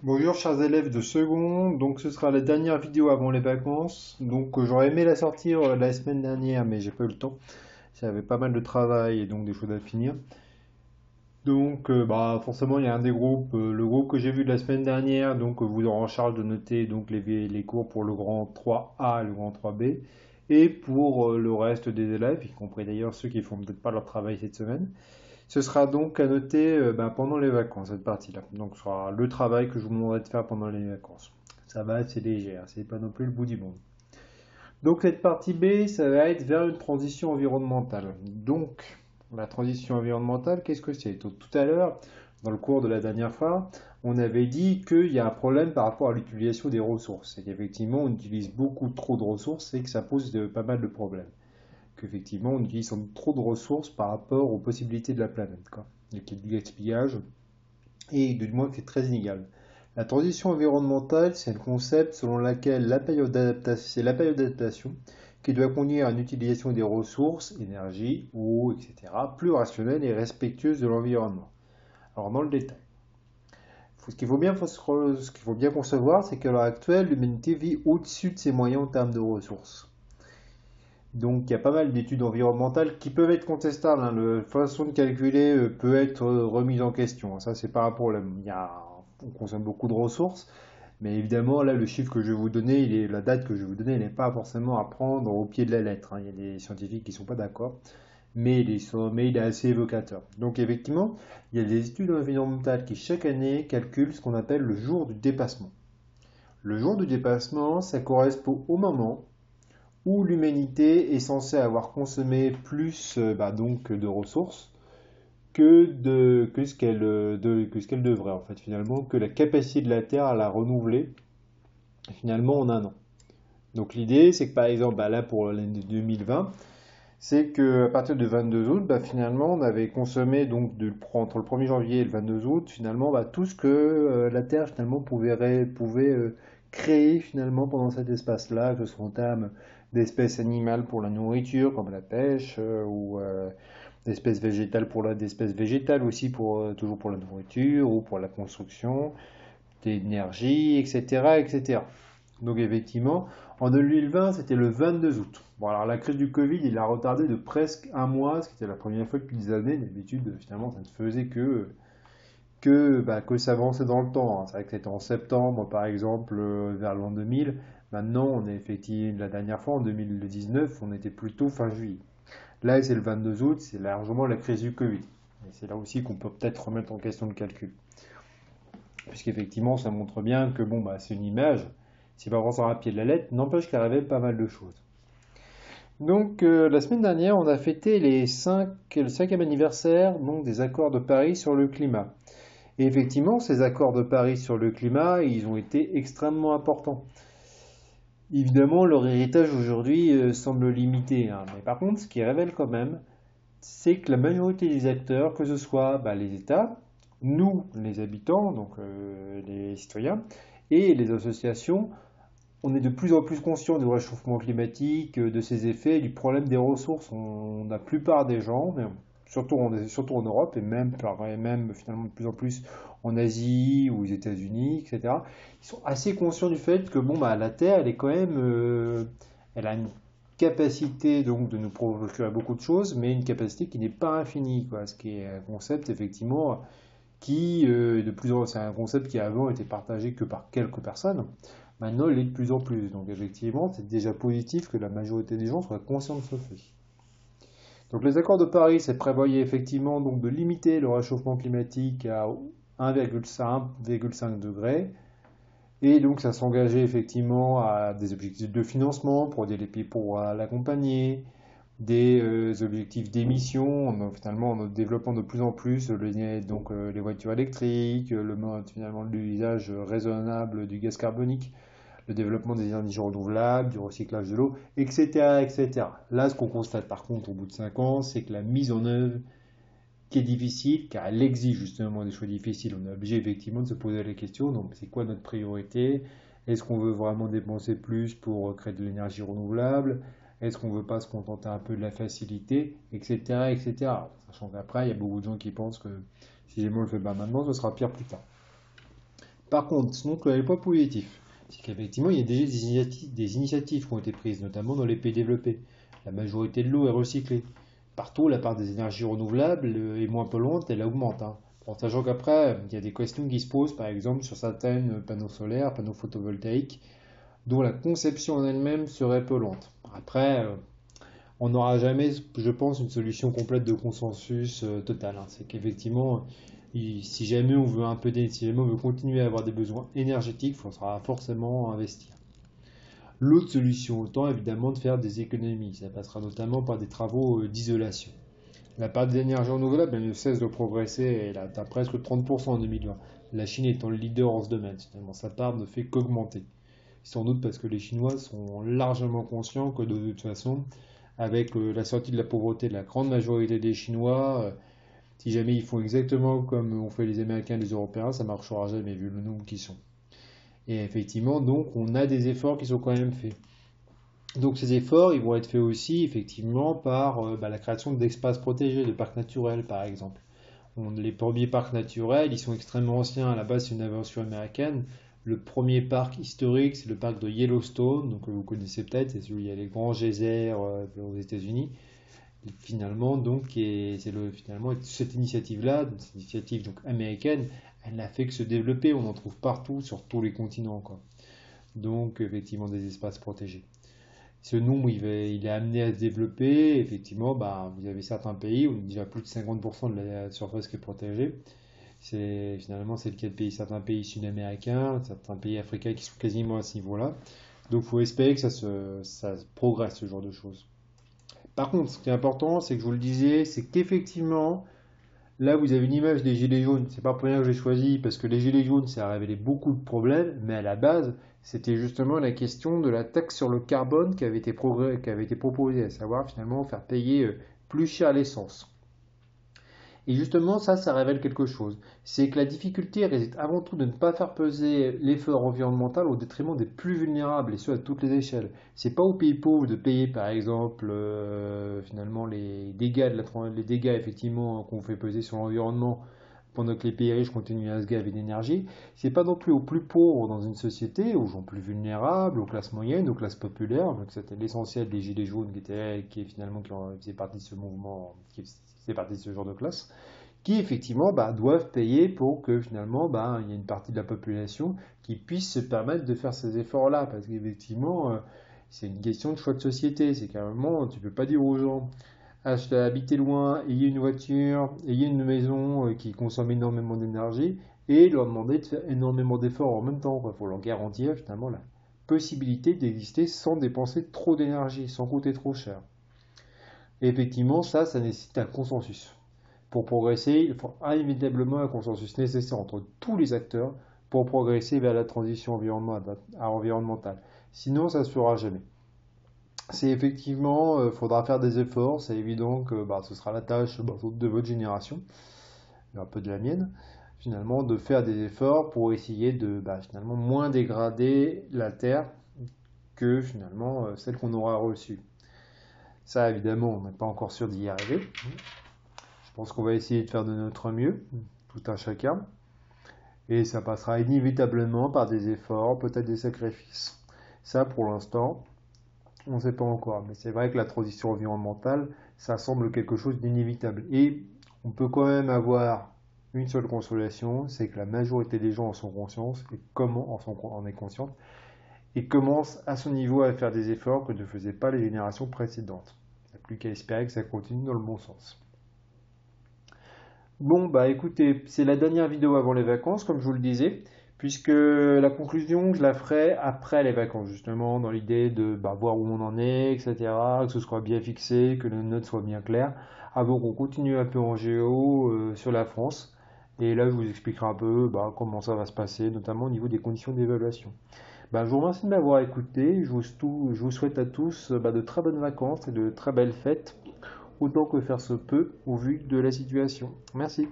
Bonjour chers élèves de seconde, donc ce sera la dernière vidéo avant les vacances. J'aurais aimé la sortir la semaine dernière mais j'ai pas eu le temps. J'avais pas mal de travail et donc des choses à finir. Forcément il y a un des groupes, le groupe que j'ai vu de la semaine dernière, vous aurez en charge de noter donc les cours pour le grand 3A et le grand 3B. Et pour le reste des élèves, y compris d'ailleurs ceux qui font peut-être pas leur travail cette semaine. Ce sera donc à noter pendant les vacances, cette partie-là. Donc ce sera le travail que je vous demanderai de faire pendant les vacances. Ça va, c'est léger, hein, c'est pas non plus le bout du monde. Donc cette partie B, ça va être vers une transition environnementale. Donc la transition environnementale, qu'est-ce que c'est? Donc, tout à l'heure, dans le cours de la dernière fois, on avait dit qu'il y a un problème par rapport à l'utilisation des ressources. C'est qu'effectivement, on utilise beaucoup trop de ressources et que ça pose pas mal de problèmes. Qu'effectivement, on utilise trop de ressources par rapport aux possibilités de la planète, quoi. Il y a du gaspillage et du moins qui est très inégal. La transition environnementale, c'est le concept selon lequel c'est la période d'adaptation qui doit conduire à une utilisation des ressources, énergie, eau, etc., plus rationnelle et respectueuse de l'environnement. Alors dans le détail, ce qu'il faut bien concevoir, c'est qu'à l'heure actuelle, l'humanité vit au-dessus de ses moyens en termes de ressources. Donc il y a pas mal d'études environnementales qui peuvent être contestables, hein. La façon de calculer peut être remise en question. Ça, c'est pas un problème. On consomme beaucoup de ressources, mais évidemment, là, le chiffre que je vais vous donner, la date que je vais vous donner, elle n'est pas forcément à prendre au pied de la lettre, hein. Il y a des scientifiques qui ne sont pas d'accord, mais il est assez évocateur. Donc effectivement, il y a des études environnementales qui chaque année calculent ce qu'on appelle le jour du dépassement. Le jour du dépassement, ça correspond au moment où l'humanité est censée avoir consommé plus de ressources que ce qu'elle devrait en fait finalement, que la capacité de la Terre à la renouveler finalement en un an. Donc l'idée c'est que par exemple là pour l'année 2020, c'est que à partir du 22 août, finalement on avait consommé entre le 1er janvier et le 22 août finalement tout ce que la Terre finalement pouvait créer finalement pendant cet espace-là, que ce soit en termes d'espèces animales pour la nourriture, comme la pêche, ou d'espèces végétales aussi toujours pour la nourriture ou pour la construction, d'énergie, etc., etc. Donc effectivement, en 2020, c'était le 22 août. Bon, alors la crise du Covid, il a retardé de presque un mois, ce qui était la première fois depuis des années. D'habitude, finalement, ça ne faisait que s'avancer dans le temps, hein. C'est vrai que c'était en septembre, par exemple, vers l'an 2000. Maintenant, on est effectivement, la dernière fois, en 2019, on était plutôt fin juillet. Là, c'est le 22 août, c'est largement la crise du Covid. Et c'est là aussi qu'on peut peut-être remettre en question le calcul. Puisqu'effectivement, ça montre bien que c'est une image, c'est pas forcément à pied de la lettre, n'empêche qu'il arrivait pas mal de choses. La semaine dernière, on a fêté le 5e anniversaire des accords de Paris sur le climat. Et effectivement, ces accords de Paris sur le climat, ils ont été extrêmement importants. Évidemment, leur héritage aujourd'hui semble limité, hein. Mais par contre, ce qui révèle quand même, c'est que la majorité des acteurs, que ce soit les États, nous, les habitants, les citoyens, et les associations, on est de plus en plus conscient du réchauffement climatique, de ses effets, et du problème des ressources. La plupart des gens, surtout en Europe, et même finalement de plus en plus en Asie ou aux États-Unis, etc., ils sont assez conscients du fait que la Terre, elle est quand même, elle a une capacité donc de nous procurer beaucoup de choses, mais une capacité qui n'est pas infinie, quoi. Ce qui est un concept effectivement c'est un concept qui avant était partagé que par quelques personnes. Maintenant, il est de plus en plus. Donc effectivement, c'est déjà positif que la majorité des gens soient conscients de ce fait. Donc les accords de Paris, c'est prévoyait effectivement donc de limiter le réchauffement climatique à 1,5 degré. Et donc ça s'engageait effectivement à des objectifs de financement pour aider les pays pour l'accompagner, des objectifs d'émissions, finalement en développant de plus en plus les voitures électriques, finalement l'usage raisonnable du gaz carbonique, le développement des énergies renouvelables, du recyclage de l'eau, etc., etc. Là, ce qu'on constate par contre au bout de 5 ans, c'est que la mise en œuvre qui est difficile, car elle exige justement des choix difficiles. On est obligé effectivement de se poser la question, donc c'est quoi notre priorité? Est-ce qu'on veut vraiment dépenser plus pour créer de l'énergie renouvelable? Est-ce qu'on ne veut pas se contenter un peu de la facilité, etc., etc. Sachant qu'après, il y a beaucoup de gens qui pensent que si jamais on le fait pas maintenant, ce sera pire plus tard. Par contre, donc, les points positifs, c'est qu'effectivement, il y a déjà des initiatives qui ont été prises, notamment dans les pays développés. La majorité de l'eau est recyclée. Partout, la part des énergies renouvelables est moins polluante, elle augmente, hein. En sachant qu'après, il y a des questions qui se posent, par exemple, sur certains panneaux solaires, panneaux photovoltaïques, dont la conception en elle-même serait polluante. Après, on n'aura jamais, je pense, une solution complète de consensus total, hein. C'est qu'effectivement, si jamais on veut si jamais on veut continuer à avoir des besoins énergétiques, il faudra forcément investir. L'autre solution étant évidemment de faire des économies. Ça passera notamment par des travaux d'isolation. La part des énergies renouvelables, elle ne cesse de progresser. Elle atteint presque 30% en 2020. La Chine étant le leader en ce domaine. Finalement, sa part ne fait qu'augmenter. Sans doute parce que les Chinois sont largement conscients que de toute façon, avec la sortie de la pauvreté de la grande majorité des Chinois, si jamais ils font exactement comme ont fait les Américains et les Européens, ça ne marchera jamais vu le nombre qu'ils sont. Et effectivement, donc, on a des efforts qui sont quand même faits. Donc, ces efforts, ils vont être faits aussi, effectivement, par la création d'espaces protégés, de parcs naturels, par exemple. Les premiers parcs naturels, ils sont extrêmement anciens. À la base, c'est une invention américaine. Le premier parc historique, c'est le parc de Yellowstone, donc, que vous connaissez peut-être, c'est celui où il y a les grands geysers aux États-Unis. Et finalement, donc, finalement, cette initiative-là, cette initiative donc, américaine, elle n'a fait que se développer. On en trouve partout, sur tous les continents, quoi. Donc, effectivement, des espaces protégés. Ce nombre, il est amené à se développer. Effectivement, vous avez certains pays où déjà plus de 50% de la surface qui est protégée. Finalement, c'est le cas de certains pays sud-américains, certains pays africains qui sont quasiment à ce niveau-là. Donc, il faut espérer que ça progresse, ce genre de choses. Par contre, ce qui est important, c'est que je vous le disais, c'est qu'effectivement, là, vous avez une image des gilets jaunes. C'est pas pour rien que j'ai choisi, parce que les gilets jaunes, ça a révélé beaucoup de problèmes, mais à la base, c'était justement la question de la taxe sur le carbone qui avait été proposée, à savoir finalement faire payer plus cher l'essence. Et justement, ça révèle quelque chose. C'est que la difficulté réside avant tout de ne pas faire peser l'effort environnemental au détriment des plus vulnérables, et ce à toutes les échelles. C'est pas aux pays pauvres de payer, par exemple, finalement les dégâts effectivement qu'on fait peser sur l'environnement pendant que les pays riches continuent à se gaver d'énergie. C'est pas non plus aux plus pauvres dans une société, aux gens plus vulnérables, aux classes moyennes, aux classes populaires. Donc c'était l'essentiel des gilets jaunes qui faisait partie de ce mouvement, qui faisait partie de ce genre de classe, qui effectivement doivent payer pour que finalement il y ait une partie de la population qui puisse se permettre de faire ces efforts-là. Parce qu'effectivement, c'est une question de choix de société. C'est qu'à un moment, tu ne peux pas dire aux gens habiter loin, ayez une voiture, ayez une maison qui consomme énormément d'énergie et leur demander de faire énormément d'efforts en même temps. Il faut leur garantir finalement la possibilité d'exister sans dépenser trop d'énergie, sans coûter trop cher. Et effectivement, ça nécessite un consensus. Pour progresser, il faut inévitablement un consensus nécessaire entre tous les acteurs pour progresser vers la transition environnementale. Sinon, ça ne se fera jamais. C'est effectivement, il faudra faire des efforts, c'est évident que ce sera la tâche de votre génération, et un peu de la mienne, finalement, de faire des efforts pour essayer de finalement moins dégrader la Terre que finalement celle qu'on aura reçue. Ça, évidemment, on n'est pas encore sûr d'y arriver. Je pense qu'on va essayer de faire de notre mieux, tout un chacun, et ça passera inévitablement par des efforts, peut-être des sacrifices. Ça, pour l'instant, on ne sait pas encore, mais c'est vrai que la transition environnementale, ça semble quelque chose d'inévitable. Et on peut quand même avoir une seule consolation, c'est que la majorité des gens en sont conscients et en est consciente et commencent à son niveau à faire des efforts que ne faisaient pas les générations précédentes. Il n'y a plus qu'à espérer que ça continue dans le bon sens. Bon, écoutez, c'est la dernière vidéo avant les vacances, comme je vous le disais, puisque la conclusion, je la ferai après les vacances, justement, dans l'idée de voir où on en est, etc., que ce soit bien fixé, que les notes soient bien claires, avant qu'on continue un peu en géo sur la France. Et là, je vous expliquerai un peu comment ça va se passer, notamment au niveau des conditions d'évaluation. Je vous remercie de m'avoir écouté, je vous souhaite à tous de très bonnes vacances et de très belles fêtes, autant que faire se peut au vu de la situation. Merci.